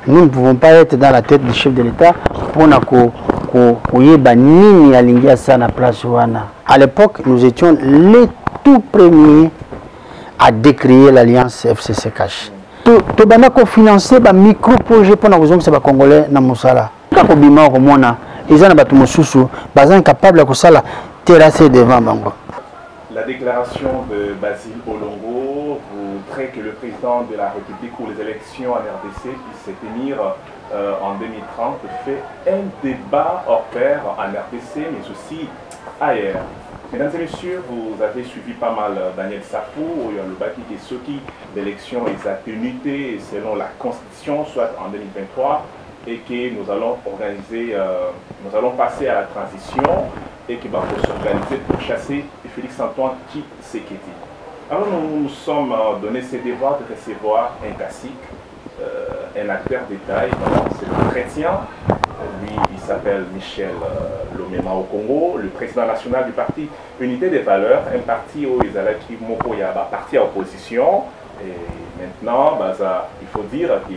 nous ne pouvons pas être dans la tête du chef de l'État pour koyeba nini alingia ça na place wana. À l'époque, nous étions les tout premiers à décrier l'alliance FCC Cash. To bana ko financer ba micro projet pour na kozongisa ba congolais na musala. Ka ko bima ko mona ezana batu mususu bazan capable ko sala terrasser devant bango. La déclaration de Basile Olongo voudrait que le président de la République pour les élections en RDC puisse se tenir en 2030 fait un débat hors pair en RDC mais aussi ailleurs. Mesdames et messieurs, vous avez suivi pas mal Daniel Sapou, le bâti qui est ce qui l'élection est atténuée selon la Constitution, soit en 2023, et que nous allons organiser, nous allons passer à la transition et qui va s'organiser pour chasser Félix-Antoine Tshisekedi. Alors nous nous sommes donné ce devoir de recevoir un cacique, un acteur d'État, c'est le chrétien. Lui, il s'appelle Michel Lomema au Congo, le président national du parti Unité des Valeurs, un parti où ils allaient qui parti à opposition. Et maintenant, il faut dire que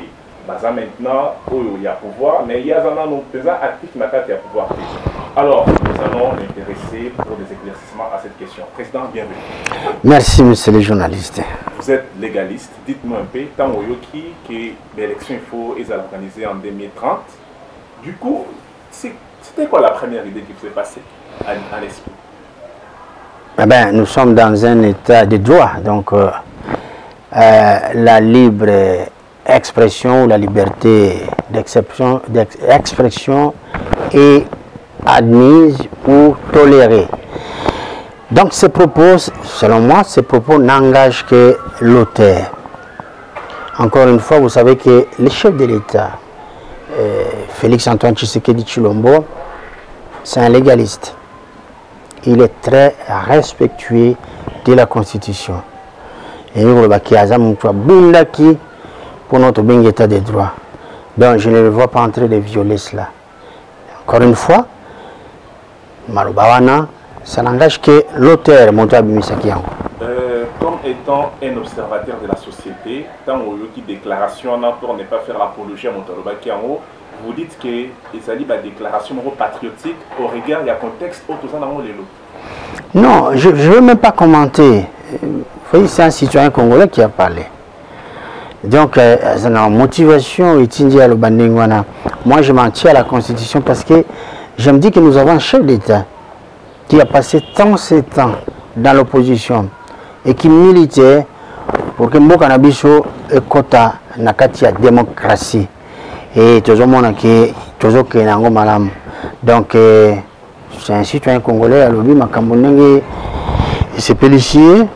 maintenant, il y a pouvoir, mais il y a un président actif qui n'a pas de pouvoir. Alors, nous allons nous intéresser pour des éclaircissements à cette question. Président, bienvenue. Merci, monsieur le journaliste. Vous êtes légaliste. Dites-nous un peu, tant que l'élection, il faut les organiser en 2030. Du coup, c'était quoi la première idée qui vous est passée à l'esprit? Eh bien, nous sommes dans un état de droit, donc la libre expression, la liberté d'expression est admise ou tolérée. Donc ces propos, selon moi, ces propos n'engagent que l'auteur. Encore une fois, vous savez que le chef de l'État, Félix-Antoine Tshisekedi Tshilombo, c'est un légaliste. Il est très respectueux de la Constitution. Et nous, pour notre bien état de droit. Donc je ne le vois pas en train de violer cela. Encore une fois, Malubawana, ça n'engage que l'auteur, Montabi Misakiango. Comme étant un observateur de la société, tant que déclaration pour ne pas faire l'apologie à Montaloba Kiango, vous dites que les alliés la déclaration patriotique au regard du contexte autour de non, je ne veux même pas commenter. Vous voyez, c'est un citoyen congolais qui a parlé. Donc, la motivation est indienne au Bandingwana. Moi, je m'en tiens à la Constitution parce que je me dis que nous avons un chef d'État qui a passé tant de temps dans l'opposition et qui militait pour que Mboka Nabiso ait quota nakati ya démocratie. Et tout le monde qui est malam. Donc, c'est un citoyen congolais à l'obi Makambonenge. Il s'est policier.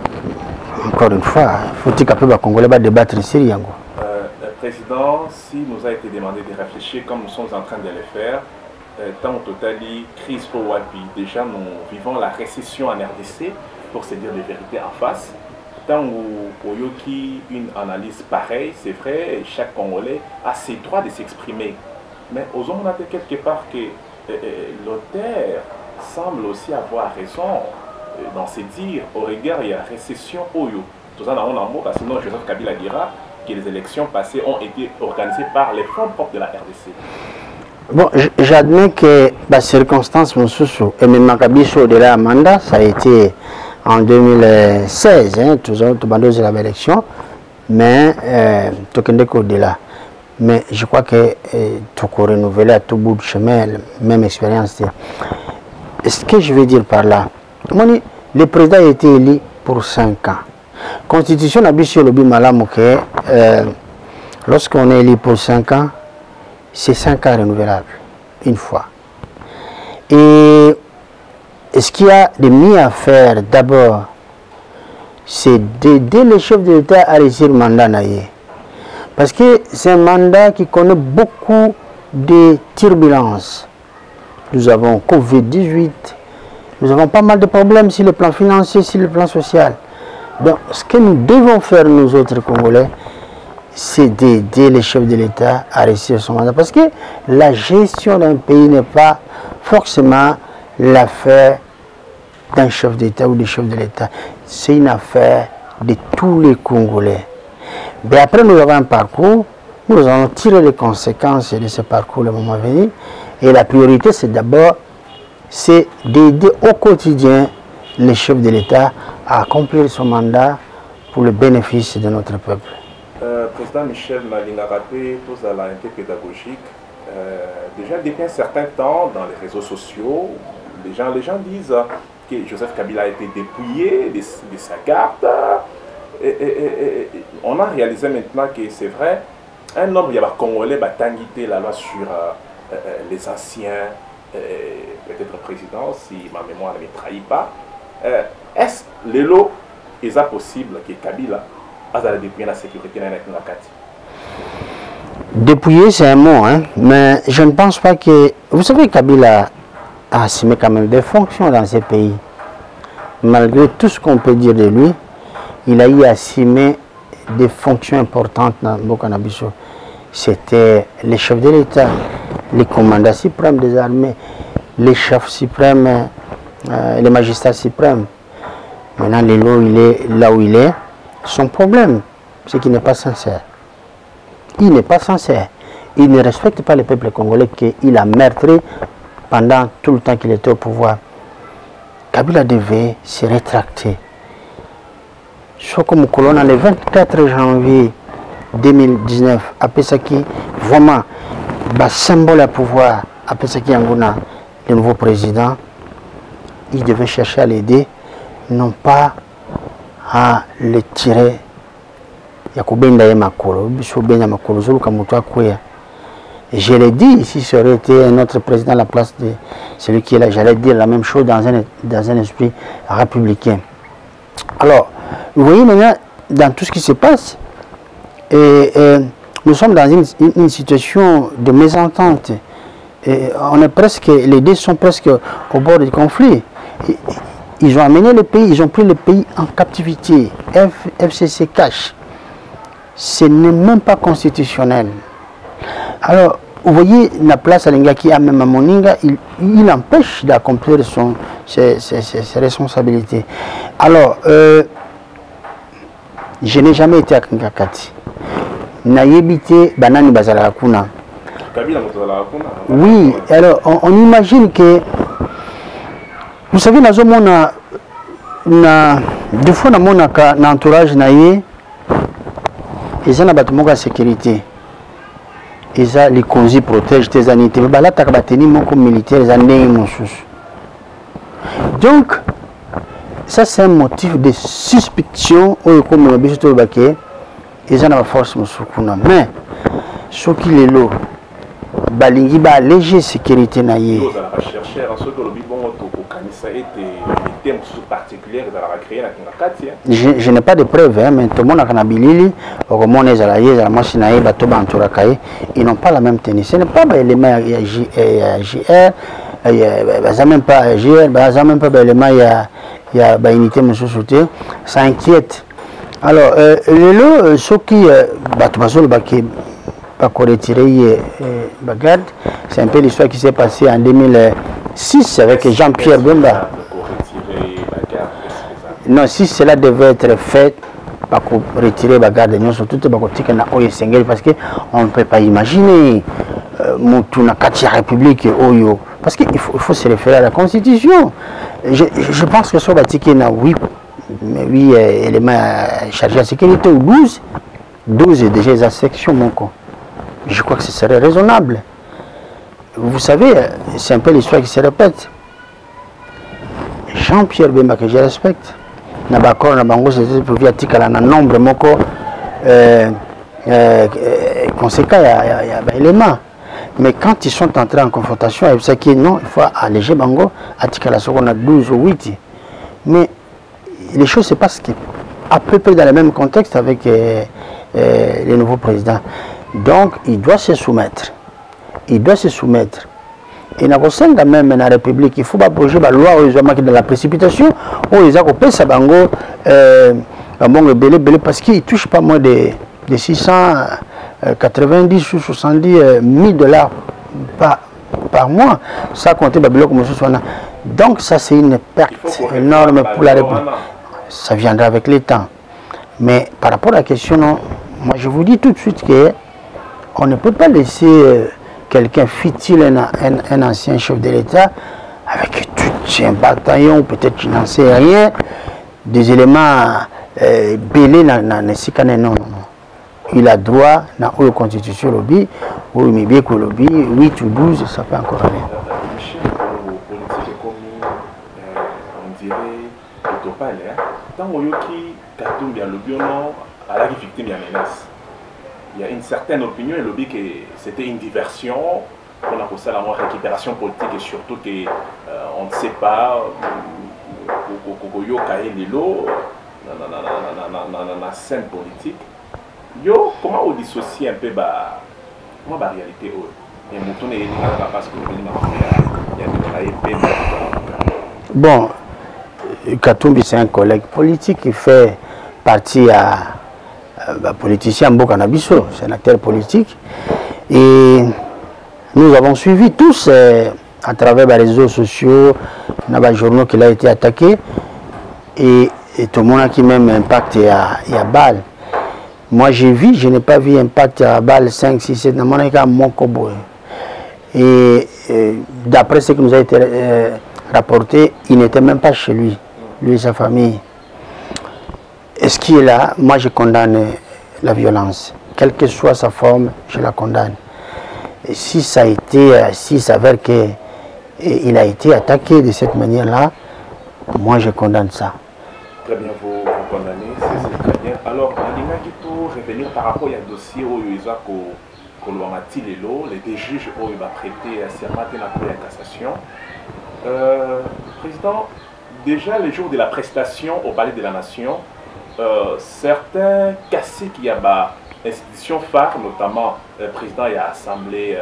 Encore une fois, faut-il qu'après le Congolais va débattre ici, Président, si nous a été demandé de réfléchir comme nous sommes en train de le faire, tant au total, crise au Wapi, déjà nous vivons la récession en RDC, pour se dire la vérité en face. Tant au Yoki, une analyse pareille, c'est vrai, chaque Congolais a ses droits de s'exprimer. Mais aux hommes, on a quelque part que l'auteur semble aussi avoir raison. Dans ces dires, au regard, il y a la récession Oyo. Tout ça, sinon Joseph Kabila dira que les élections passées ont été organisées par les fonds propres de la RDC. Bon, j'admets que la circonstance, et même Makabiso de la mandat, ça a été en 2016, tout le l'élection, mais tout de là. Mais je crois que tout renouveler à tout bout de chemin, même expérience. Ce que je veux dire par là, le président a été élu pour 5 ans. Constitution n'a pas le bimalam que lorsqu'on est élu pour 5 ans, c'est 5 ans renouvelables, une fois. Et ce qu'il y a de mieux à faire d'abord, c'est d'aider le chef de l'État à réussir le mandat. Parce que c'est un mandat qui connaît beaucoup de turbulences. Nous avons Covid-18, nous avons pas mal de problèmes sur le plan financier, sur le plan social. Donc, ce que nous devons faire, nous autres Congolais, c'est d'aider les chefs de l'État à réussir son mandat. Parce que la gestion d'un pays n'est pas forcément l'affaire d'un chef d'État ou des chefs de l'État. C'est une affaire de tous les Congolais. Mais après, nous avons un parcours, Nous allons tirer les conséquences de ce parcours le moment venu. Et la priorité, c'est d'abord d'aider au quotidien les chefs de l'État à accomplir son mandat pour le bénéfice de notre peuple. Président Michel Malinga-Rapé, tous à l'unité pédagogique. Déjà depuis un certain temps, dans les réseaux sociaux, les gens disent que Joseph Kabila a été dépouillé de sa garde. Et on a réalisé maintenant que c'est vrai, un homme, il y a Congolais, qui a la loi sur les anciens, peut-être président, si ma mémoire ne me trahit pas. Est-ce que les lots, est possible que Kabila a dépouillé la sécurité dans la Kati? Dépouiller, c'est un mot, hein, mais je ne pense pas que... Vous savez, Kabila a assumé quand même des fonctions dans ces pays. Malgré tout ce qu'on peut dire de lui, il a eu assumé des fonctions importantes dans Burkina Faso. C'était les chefs de l'État, les commandants suprêmes des armées, les chefs suprêmes, les magistrats suprêmes. Maintenant, il est là où il est. Son problème, c'est qu'il n'est pas sincère. Il n'est pas sincère. Il ne respecte pas le peuple congolais qu'il a meurtri pendant tout le temps qu'il était au pouvoir. Kabila devait se rétracter. Soit comme colonne le 24 janvier 2019, après ça qui vraiment symbole à pouvoir, après ça qui Angouna, le nouveau président, il devait chercher à l'aider, non pas à le tirer. Je l'ai dit, si ça aurait été un autre président à la place de celui qui est là, j'allais dire la même chose dans un esprit républicain. Alors, vous voyez maintenant, dans tout ce qui se passe, nous sommes dans une situation de mésentente. On est presque, les deux sont presque au bord du conflit. Ils ont amené le pays, ils ont pris le pays en captivité. FCC cache. Ce n'est même pas constitutionnel. Alors, vous voyez, la place à Lingaki, même à Moninga, il empêche d'accomplir ses responsabilités. Alors, je n'ai jamais été à Kingakati. Naïbité, banani bazala kuna. Oui, alors on imagine que, vous savez, deux fois dans mon entourage, ils ont la sécurité. Ils ont les causes protègent tes anités. Mais là, tu as battu mon militaire, ils ont donc, ça c'est un motif de suspicion. Ils ont la force, mais ce qui est là, balingi ba léger sécurité naïe. Je n'ai pas de preuves, hein, mais tout le monde a canabilili, ils n'ont pas la même tenue. Ce n'est pas l'élément JR, même pas JR, même pas l'élément il y a unité ça inquiète. Alors, le lot, ceux qui c'est un peu l'histoire qui s'est passée en 2006 avec Jean-Pierre Bemba. Non, si cela devait être fait pour retirer Bagarde, nous sommes tous parce qu'on ne peut pas imaginer Moutuna Katia République Oyo. Parce qu'il faut se référer à la Constitution. Je pense que ce bâtiment a 8 éléments chargés à sécurité ou 12. 12 est déjà la section, mon con. Je crois que ce serait raisonnable. Vous savez, c'est un peu l'histoire qui se répète. Jean-Pierre Bemba, que je respecte, n'a pas encore un nombre conséquent, il y a éléments. Mais quand ils sont entrés en confrontation avec ça qui est non, il faut alléger Bango, à Tikala on a 12 ou 8. Mais les choses se passent à peu près dans le même contexte avec les nouveaux présidents. Donc, il doit se soumettre. Il doit se soumettre. Et dans le même dans la République, il faut pas bouger la loi où ils ont marqué dans la précipitation, où ils ont coupé ça bango, parce qu'il ne touche pas moins de 690 ou 70 000 $ par mois. Ça compte donc ça c'est une perte énorme pour la République. Ça viendra avec les temps. Mais par rapport à la question, non, moi je vous dis tout de suite que On ne peut pas laisser quelqu'un, fût-il un ancien chef de l'État, avec tout un bataillon, peut-être je n'en sais rien, des éléments belés dans non, non. Il a droit, dans la constitution lobby, ou il bien que lobby, 8 ou 12, ça peut encore aller. Michel, politique comme on dirait, au total, tant que Katumbi a lobby, à la victime, il y a menace. Il y a une certaine opinion, et lobby que c'était une diversion, on a pour ça la récupération politique, et surtout qu'on ne sait pas, Kokoyo Kaé Lilo, dans la scène politique. Yo, comment on dissocie un peu la réalité? Bon, Katumbi c'est un collègue politique qui fait partie à politicien Mboka Nabiso, c'est un acteur politique. Et nous avons suivi tous à travers les réseaux sociaux, dans les journaux qu'il a été attaqué. Et tout le monde a qui même impact à balle. Moi j'ai vu, je n'ai pas vu impact à balle 5, 6, 7 dans mon cas, mon kobo. Et d'après ce qui nous a été rapporté, il n'était même pas chez lui, lui et sa famille. Est-ce qu'il est là? Moi je condamne la violence. Quelle que soit sa forme, je la condamne. Et si ça a été, s'il s'avère qu'il a été attaqué de cette manière-là, moi je condamne ça. Très bien, vous condamnez, c'est très bien. Alors, pour revenir par rapport au dossier où il y a les deux juges où il va prêter serment à la Cour de cassation. Président, déjà le jour de la prestation au Palais de la Nation, certains cassés qui y a institutions phares, notamment le président et l'Assemblée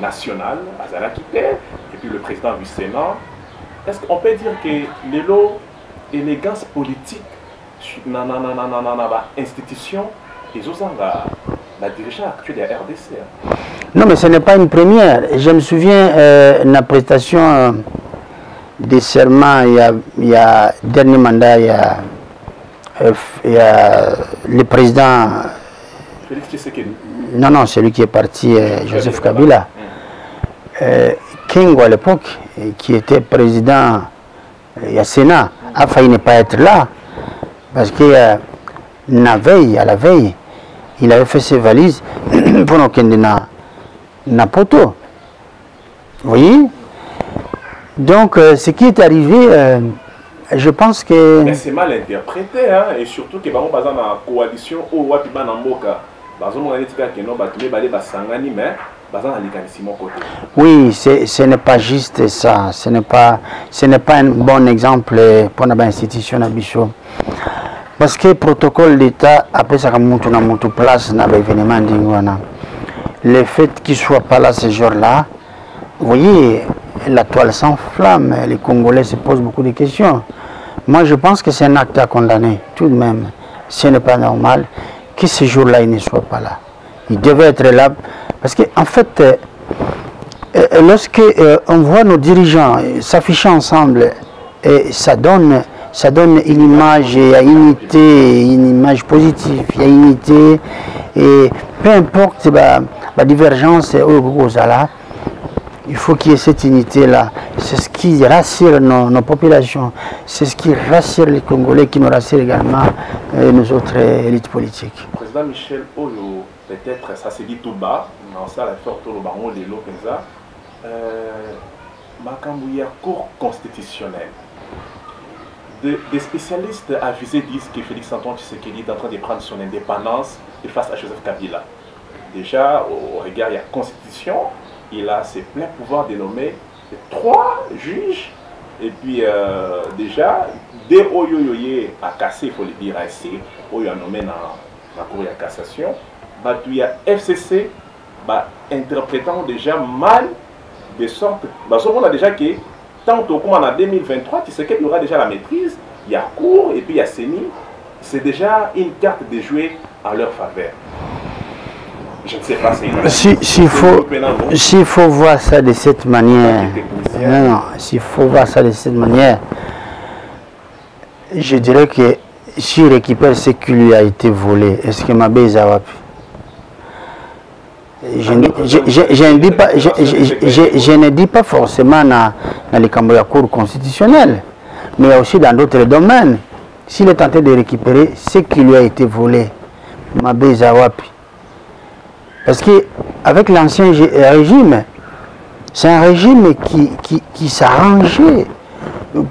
nationale, Azara Kité, et puis le président du Sénat, est-ce qu'on peut dire que l'élégance politique dans l'institution et la dirigeant actuelle de la RDC? Non, mais ce n'est pas une première. Je me souviens de la prestation des serments, il y a dernier mandat, il y a le président. Félix Tshisekedi. Non, celui qui est parti, Joseph Kabila. Kingo à l'époque, qui était président du Sénat, a failli ne pas être là. Parce que à la veille, il avait fait ses valises pour nous qu'il n'a poto. Vous voyez? Donc, ce qui est arrivé, je pense que... Mais c'est mal interprété, hein? Et surtout que dans la coalition, oui, ce n'est pas juste ça. Ce n'est pas un bon exemple pour l'institution à Bichot. Parce que le protocole d'État, après ça, a place dans l'événement d'Ingwana. Le fait qu'il ne soit pas là ce jour-là, vous voyez, la toile s'enflamme, les Congolais se posent beaucoup de questions. Moi, je pense que c'est un acte à condamner, tout de même. Ce n'est pas normal que ce jour-là, il ne soit pas là. Il devait être là, parce qu'en fait, lorsque on voit nos dirigeants s'afficher ensemble, ça donne une image, il y a unité, une image positive, il y a unité, et peu importe la divergence il faut qu'il y ait cette unité-là. C'est ce qui rassure nos populations, c'est ce qui rassure les Congolais, qui nous rassure également nos autres élites politiques. Président Michel Oyo, peut-être ça se dit tout bas, mais on sait la forte au baron de l'eau comme ça. Makambouya, cour constitutionnelle. Des spécialistes avisés disent que Félix Antoine Tshisekedi est en train de prendre son indépendance face à Joseph Kabila. Déjà, au regard de la Constitution, il a ses pleins pouvoirs de nommer 3 juges. Et puis, déjà, dès Oyoyoye a cassé, il faut le dire ici, Oyo a nommé dans la Cour de cassation, il y a FCC interprétant déjà mal, de sorte on a déjà que, tant comme en 2023, tu sais qu'il y aura déjà la maîtrise, il y a cours et puis il y a sémi, c'est déjà une carte de jouer en leur faveur. Je ne sais pas s'il faut voir ça de cette manière. Non, s'il faut voir ça de cette manière, je dirais que s'il récupère ce qui lui a été volé, est-ce que Mabé Zawapi? Je ne dis pas forcément dans les camps cours constitutionnels, mais aussi dans d'autres domaines. S'il est tenté de récupérer ce qui lui a été volé, Mabé Zawapi. Parce qu'avec l'ancien régime, c'est un régime qui s'arrangeait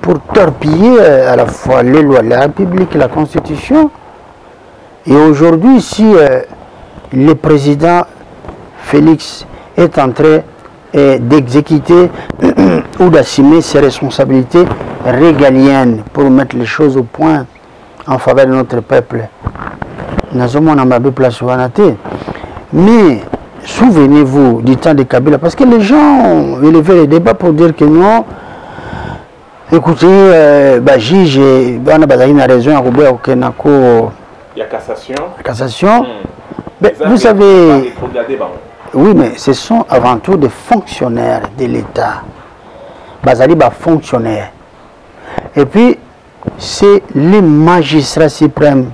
pour torpiller à la fois les lois de la République et la Constitution. Et aujourd'hui, si le président Félix est en train d'exécuter ou d'assumer ses responsabilités régaliennes pour mettre les choses au point en faveur de notre peuple, mais souvenez-vous du temps de Kabila, parce que les gens ont élevé les débats pour dire que non, écoutez, juge, on a raison, il y a cassation. Cassation. Mais vous savez, oui, mais ce sont avant tout des fonctionnaires de l'État. Bazali ba fonctionnaire. Et puis, c'est le magistrat suprême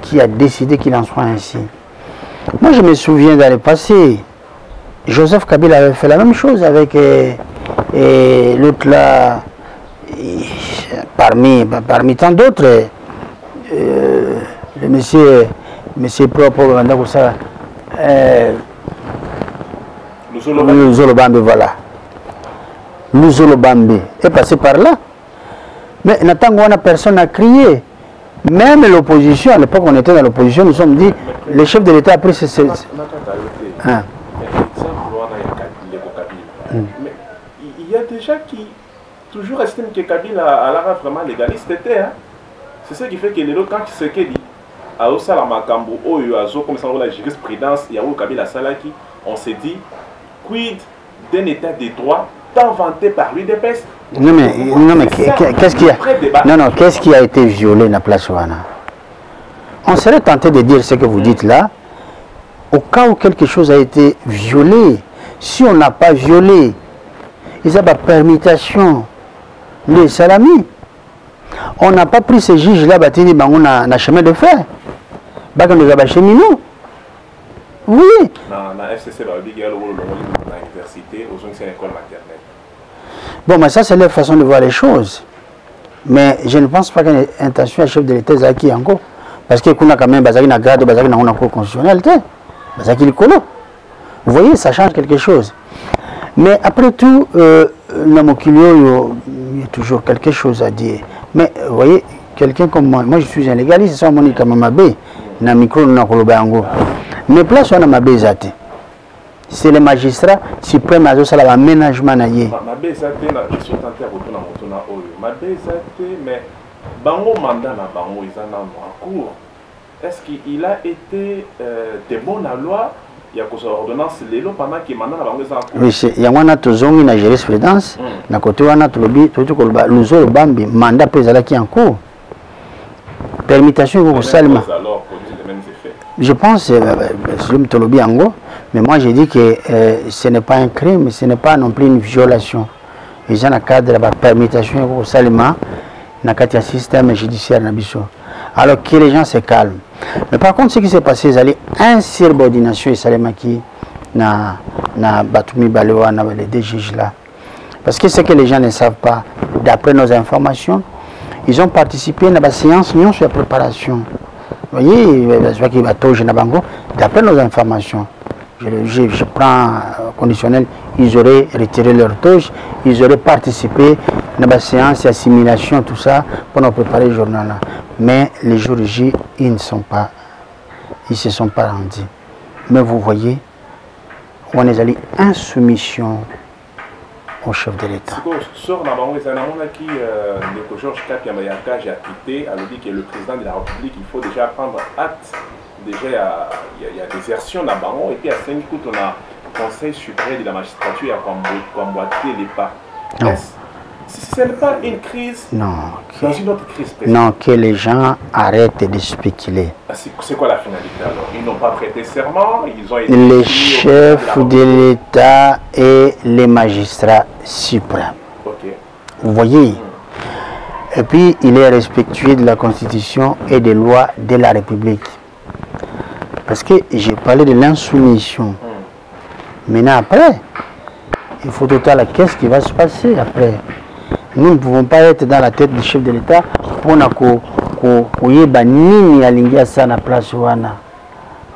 qui a décidé qu'il en soit ainsi. Moi, je me souviens dans le passé, Joseph Kabila avait fait la même chose avec l'autre là, parmi tant d'autres, le monsieur propre, Luzolo-Bambi, voilà. Luzolo-Bambi est passé par là. Mais Natangwana, personne n'a crié. Même l'opposition, à l'époque on était dans l'opposition, nous sommes dit, le chef de l'État a pris ses... Mais il y a des gens qui toujours estiment que Kabila a l'air vraiment légaliste. C'est ce qui fait que les quand ce qu'il dit, à Osala Makambo, comme ça, la jurisprudence, il y a Kabila Salaki, on s'est dit, quid d'un état de droit inventé par l'UDPS. Non mais qu'est-ce qui a... Non, qu'est-ce qui a été violé dans la place Wana? On serait tenté de dire ce que vous dites là, au cas où quelque chose a été violé. Si on n'a pas violé, ils ont la permutation, les salamis. On n'a pas pris ces juges-là, on a un chemin de fer. Nous avons cheminot. Oui. Bon, mais ça, c'est leur façon de voir les choses. Mais je ne pense pas qu'il y ait une intention à chef de l'État Zaki encore. Parce qu'il y a quand même Bazaki na grade, Bazaki na cour constitutionnelle. Bazaki Likolo. Vous voyez, ça change quelque chose. Mais après tout, il y a toujours quelque chose à dire. Mais vous voyez, quelqu'un comme moi je suis un légaliste, c'est Monica Mamabé, na micro na Kolobango. Mais place on a Mabé Zate. C'est le magistrat suprême à ça l'aménagement naïe. Mabé Zate, je suis tenté à retourner à Mabé Zate, mais bango mandat na bango ils en cours. Est-ce qu'il a été de bonne loi? Il y a une ordonnance lélo pendant qu'il mandat na bango ils en cours. Oui, il y a une tozongi na jurisprudence, na côté wana tolobi, toloba Luzolo Bambi mandat président qui en cours. Permutation au Salma. Je pense, je me tolobi ango, mais moi j'ai dit que ce n'est pas un crime, ce n'est pas non plus une violation. Et j'ai un cadre de la permutation au Salma, dans le système judiciaire nabiso. Alors que les gens se calment. Mais par contre, ce qui s'est passé, c'est insubordination et Salema qui na Batumi Balewa, les deux juges là. Parce que ce que les gens ne savent pas, d'après nos informations, ils ont participé à la séance sur la préparation. Vous voyez, d'après nos informations, je prends conditionnel, ils auraient retiré leur toge, ils auraient participé à la séance d'assimilation, tout ça, pour nous préparer le journal. Mais les jours J, ils ne se sont pas rendus. Mais vous voyez, on est allé en soumission au chef de l'État. Georges Kapiamayaka, j'ai quitté, a dit que le président de la République, il faut déjà prendre acte. Déjà, il y a des versions dans Bango, et puis à 5 coups, on a le Conseil supérieur de la magistrature à emboîter les pas. Ce n'est pas une crise dans une autre crise présidentielle. Non, que les gens arrêtent de spéculer. C'est quoi la finalité alors? Ils n'ont pas prêté serment, ils ont été... Les chefs de l'État et les magistrats suprêmes. Okay. Vous voyez? Et puis, il est respectueux de la Constitution et des lois de la République. Parce que j'ai parlé de l'insoumission. Maintenant, après, il faut total qu'est-ce qui va se passer après. Nous ne pouvons pas être dans la tête du chef de l'État pour qu'on y ait banni à l'ingia ça na place wana.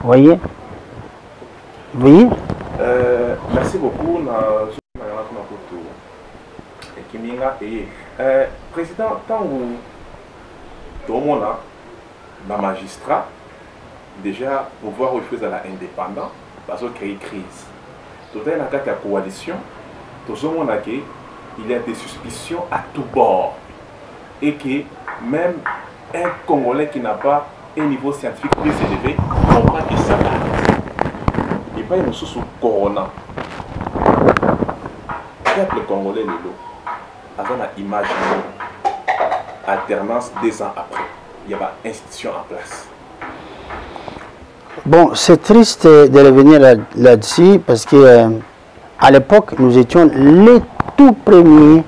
Vous voyez? Vous voyez? Merci beaucoup. Président, tant que tout le monde a magistrat, déjà pouvoir refuser à l'indépendant, parce qu'il crée une crise. Tout le monde a une coalition, tout le monde a il y a des suspicions à tout bord. Et que même un Congolais qui n'a pas un niveau scientifique plus élevé comprend que ça va. Et pas une sous corona. Le peuple congolais, le lot, avant une image alternance 2 ans après, il y a une institution en place. Bon, c'est triste de revenir là-dessus parce que à l'époque, nous étions les tout premiers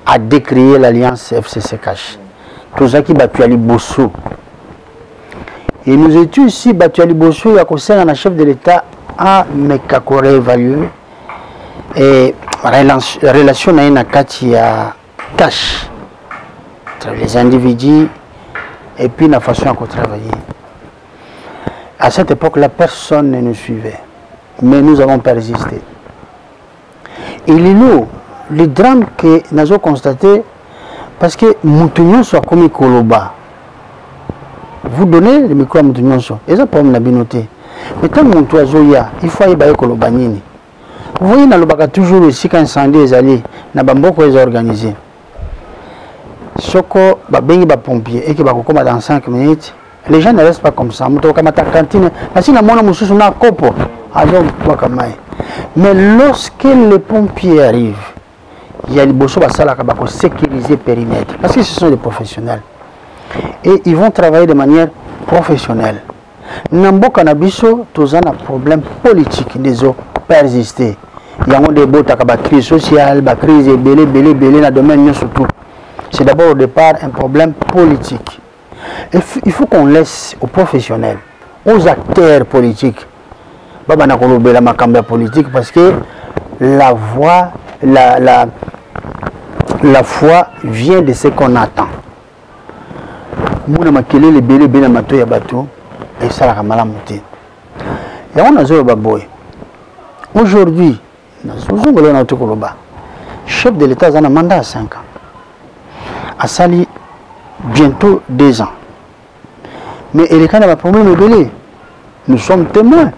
à décrier l'alliance FCC-Cash. Tout ça qui battu Ali Bosso. Et nous étions ici battu Ali Bosso, il y a conseillé un chef de l'État à Mekakore évaluer et relation à une cash entre les individus et puis la façon à travailler. À cette époque-là, personne ne nous suivait, mais nous avons persisté. Et le drame que nous avons constaté, parce que Moutounion soit comme Koloba. Vous donnez le micro à Moutounion, et ça pour me noter. Mais tant que Moutounion, il faut aller à Koloba. Vous voyez, dans le bac toujours ici, quand incendie est allé, na bamboko est organisé. Soko, babengi ba pompier, et qui va comme dans 5 minutes. Les gens ne restent pas comme ça. Moutounion, comme ta cantine, si la mona moussou na kopo, alors mais lorsque les pompiers arrivent, il y a les bosso basala qui vont sécuriser le périmètre. Parce que ce sont des professionnels. Et ils vont travailler de manière professionnelle. Nambo Kanabiso, tous un problème politique, des eaux persisté. Il y a des bottes à la crise sociale, la crise belé, dans le domaine surtout. C'est d'abord au départ un problème politique. Et il faut qu'on laisse aux professionnels, aux acteurs politiques, la politique parce que la voix, la foi vient de ce qu'on attend. Aujourd'hui, chef de l'État a un mandat à 5 ans. A sali bientôt 2 ans. Mais il y a un problème belé. Nous sommes témoins.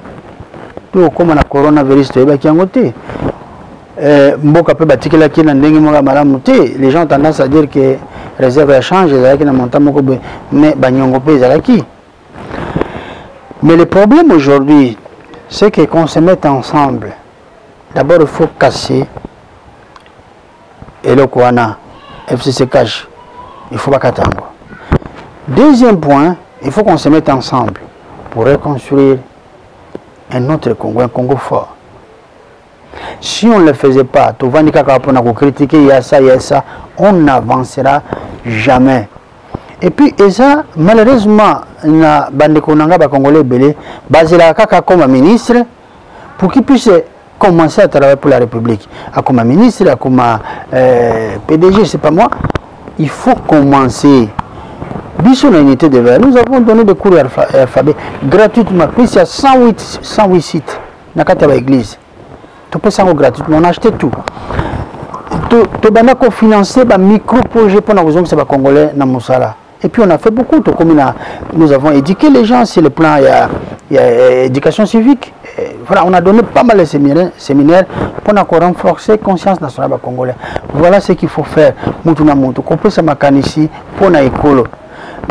Comme la coronavirus, les gens ont tendance à dire que la réserve change, mais le problème aujourd'hui, c'est que qu'on se mette ensemble. D'abord, il faut casser et le Kouana, FCC cache, il faut pas qu'attendre. Deuxième point, il faut qu'on se mette ensemble pour reconstruire un autre Congo, un Congo fort. Si on ne le faisait pas, tout va pour critiquer, il y a ça, on n'avancera jamais. Et puis, et ça, malheureusement, na bande konanga ba Congolais belé, basé la kaka comme ministre, pour qu'il puisse commencer à travailler pour la République. Comme ministre, comme PDG, c'est pas moi. Il faut commencer. Bisous la unité de verre. Nous avons donné des cours d'alphabet gratuitement. Puis il y a 108 sites dans l'église. Tu peux ça gratuitement. On a acheté tout. Tu as financé un micro-projet pour nous que c'est pas Congolais dans Moussala. Et puis on a fait beaucoup. Nous avons éduqué les gens sur le plan, il y a éducation civique. Et voilà, on a donné pas mal de séminaires pour renforcer la conscience nationale congolaise. Voilà ce qu'il faut faire. Moutouna Moutou, qu'on peut se marquer ici pour l'école.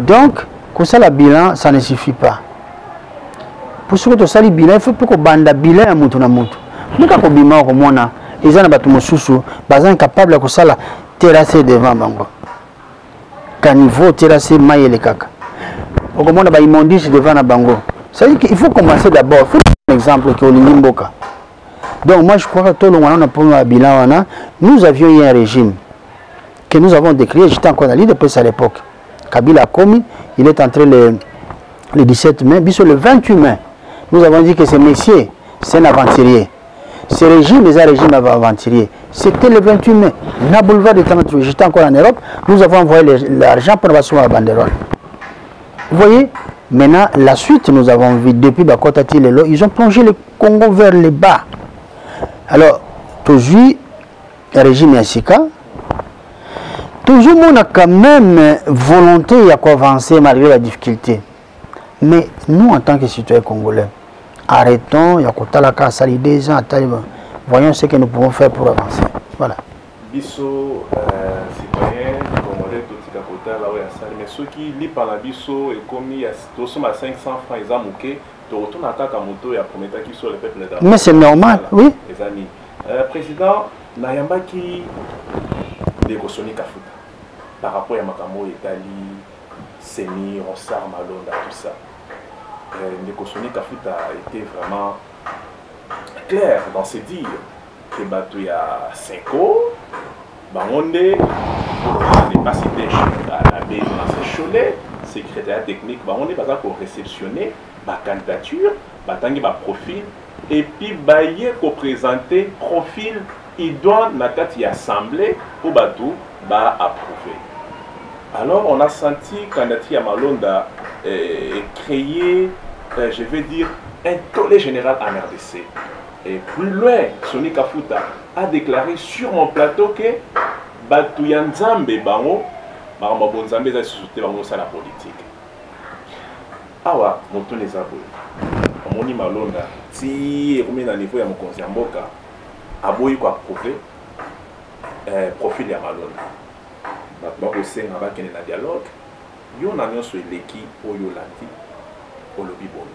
Donc, pour ça, le bilan, ça ne suffit pas. Pour ce que tu as le bilan, il faut que tu aies un bilan à Moutouna Moutou. Nous avons un bilan comme moi, ils sont incapables de faire terrasser devant Bango. Caniveau, terrasser maille les caca. Au moment où ils m'ont dit devant Bango. Ça veut dire qu'il faut commencer d'abord. Il faut un exemple que Olimboka. Donc, moi, je crois que tout le monde a pour un bilan. Nous avions eu un régime que nous avons décrit. J'étais encore dans l'île depuis à l'époque. Kabila a commis, il est entré le 17 mai, puis le 28 mai, nous avons dit que ce monsieur, c'est un aventurier. Ce régime, les régimes aventuriers, c'était le 28 mai. Na boulevard de Tamantou, j'étais encore en Europe, nous avons envoyé l'argent pour avoir la banderole. Vous voyez, maintenant, la suite, nous avons vu depuis Bakotati Lelo, ils ont plongé le Congo vers le bas. Alors, toujours, le régime Yassika, toujours, on a quand même volonté d'avancer malgré la difficulté. Mais nous, en tant que citoyens congolais, arrêtons, il y a Kotalaka, Sali des gens, voyons ce que nous pouvons faire pour avancer. Voilà. Bisso, citoyen congolais, tout ce Kotala, mais ceux qui lisent par la Bisso et commis à 500 francs, ils ont mouqué, tu retournes à ta moto et à promettre qu'ils sont les peuples d'Afrique. Mais c'est normal, oui. Les amis. Président, Nayamba qui négocié Kafuta par rapport à Makamo, Italie, Seni, Ronsard, Malonda, tout ça. Nekosoni Kafuta a été vraiment clair dans ses dires que il y a 5 ans, on n'est pas cité à l'abbé Cholet, secrétaire technique, on est pas pour réceptionner ma candidature, ma profil, et puis pour présenter profil idoine dans la assemblée pour approuver. Alors on a senti candidature à Malonda créer, je vais dire, un tollé général en RDC. Et plus loin, Soni Kafuta a déclaré sur mon plateau que Batouyan Nzambe Bango, Maramba Bonzambe a soutenu la politique. Awa, moto les abonnés. Moni Malonda, si on est à niveau de mon conseil Mboka, aboyi ko approuver profil ya Malonda. Ba ko senga ba kene na dialogue. Yo na nyonso eleki oyo landi olobi bon.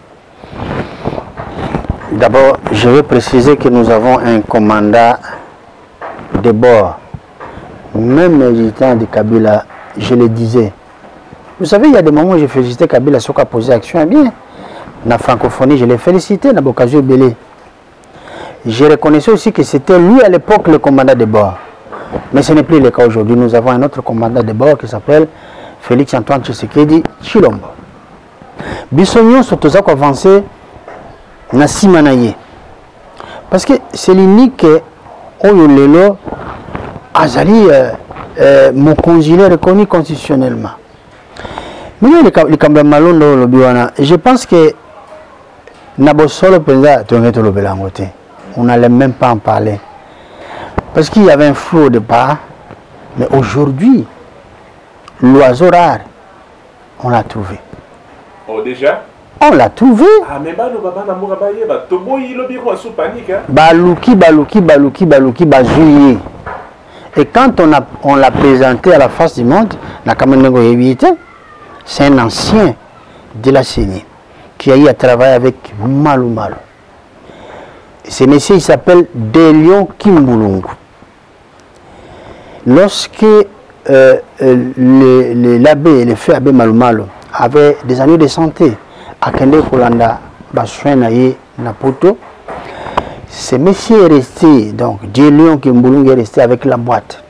D'abord, je veux préciser que nous avons un commandant de bord. Même militant de Kabila, je le disais. Vous savez, il y a des moments où j'ai félicité Kabila sur qu'il a posé action bien. La francophonie, je l'ai félicité, dans l'occasion Belé. Je reconnaissais aussi que c'était lui à l'époque le commandant de bord. Mais ce n'est plus le cas aujourd'hui. Nous avons un autre commandant de bord qui s'appelle Félix Antoine Tshisekedi Tshilombo. Bissognon surtout ça avancé na simanaye. Parce que c'est l'unique Oyolelo Azali mon consulat reconnu constitutionnellement. Mais le Kamba Malondo Lobiwana, je pense que Nabosolo Penda on n'allait même pas en parler. Parce qu'il y avait un flou au départ, mais aujourd'hui, l'oiseau rare, on l'a trouvé. Oh déjà? On l'a trouvé. Ah mais Balouki, bazouillé. Et quand on l'a présenté à la face du monde, c'est un ancien de la CENI qui a eu à travailler avec Malou Malou. Ce monsieur il s'appelle Delion Kimbulungu. Lorsque l'abbé, le feu abbé Malou Malou avait des années de santé, à Kende Kolanda, Basouenaye, Napoto, ce monsieur est resté, donc Delion Kimbulungu est resté avec la boîte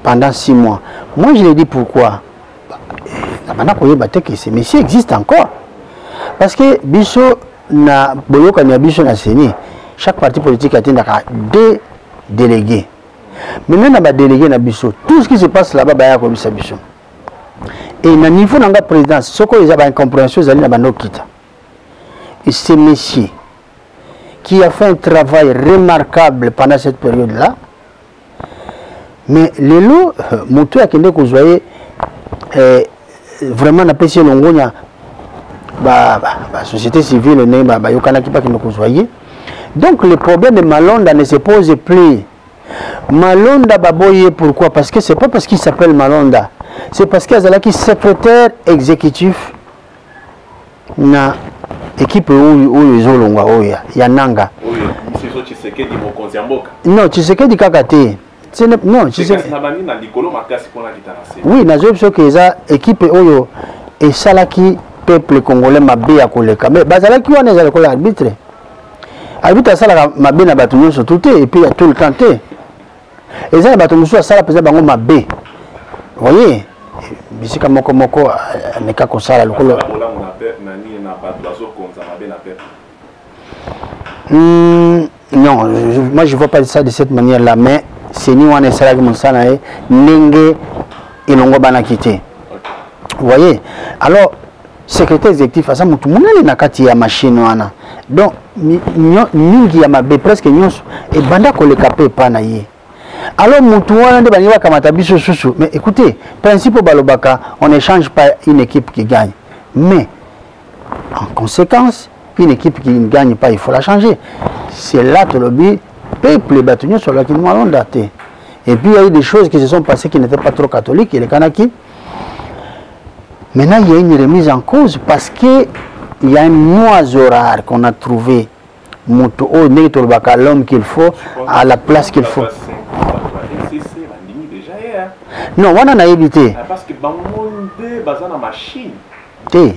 pendant 6 mois. Moi je lui ai dit pourquoi. Que ce monsieur existe encore. Parce que Bisso na Boyoka na Bisso na Seni, chaque parti politique a 2 délégués. Maintenant, on a délégué na Bisso. Tout ce qui se passe là-bas, il y a comme ça Bisso. Et na niveau de la présidence, ce qu'on a une compréhension, c'est que et ce monsieur qui a fait un travail remarquable pendant cette période-là, mais les lots, mon tour a que vous voyez, vraiment na PC Longonia, société civile, donc le problème de Malonda ne se pose plus. Malonda Baboye, pourquoi? Parce que c'est pas parce qu'il s'appelle Malonda, c'est parce qu'il est là secrétaire exécutif na équipe où ils ont Yananga. Non, Tshisekedi Kakate. Non, oui, équipe Oyo et Salaki peuple congolais mabé à koleka. Mais Bazalaki on est à l'arbitre. Arbitre Salaka mabé na batu sur tout et puis il y a tout le temps. Et ça batu musu Sala pesa bango mabé. Vous voyez? Bisika moko moko neka ko sala lokolo. Non, moi je ne vois pas ça de cette manière-là, mais c'est nous on est salarié mon salaire, n'engue et l'on va quitter. Vous voyez? Alors, secrétaire exécutif, à ça, tout le monde est dans la machine. Donc, mingi ya mabe presque nyonso et banda ko le capé pas na yé. Alors mutu wana de baniwa kamata biso susu. Mais écoutez, principe balobaka, on n'échange pas une équipe qui gagne. Mais en conséquence, une équipe qui ne gagne pas, il faut la changer. C'est là que le but peuple battu sur la qui nous allons dater. Et puis il y a eu des choses qui se sont passées qui n'étaient pas trop catholiques, et les Kanaki. Maintenant, il y a une remise en cause parce qu'il y a un oiseau rare qu'on a trouvé. L'homme qu'il faut, à la place qu'il faut. Non, on en a évité. Parce que le monde machine. Il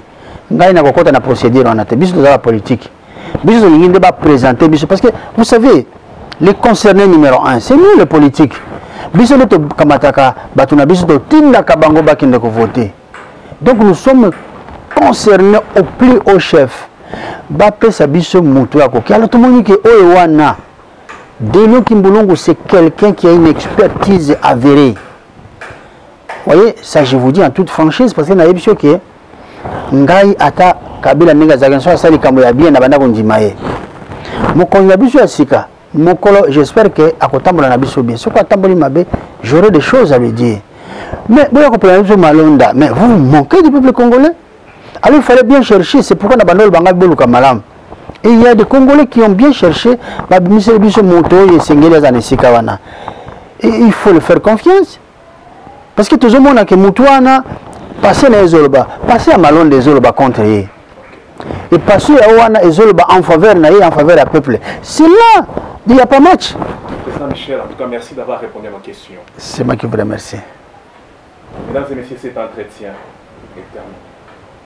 y a une procédure, on a la politique. Il va présenter, parce que vous savez, les concernés numéro 1, c'est nous les politiques. Donc nous sommes concernés au plus haut chef. Delo Kimbulongo, c'est quelqu'un qui a une expertise avérée. Vous voyez, ça je vous dis en toute franchise, parce que je sais que Ngai ata Kabila Nega Zaganso Sali Kamboya bien Nabanda Kondimae. Mokolo Nabiso Asika, Mokolo, j'espère que à Kotambola Nabiso bien. Ce quoi Tamboli Mabe, j'aurai des choses à lui dire. Mais vous comprenez Malonda, mais vous manquez du peuple congolais. Alors il fallait bien chercher, c'est pourquoi Nabandol Bangal Boluka Malam. Et il y a des Congolais qui ont bien cherché, et il faut le faire confiance. Parce que tout le monde a que Moutouana, passer les Zolba, passer à Malon des Zolba contre eux. Et passer à Ouana et Zolba en faveur du peuple. C'est là, il n'y a pas match. Président Michel, en tout cas, merci d'avoir répondu à ma question. C'est moi qui vous remercie. Mesdames et messieurs, cet entretien est terminé.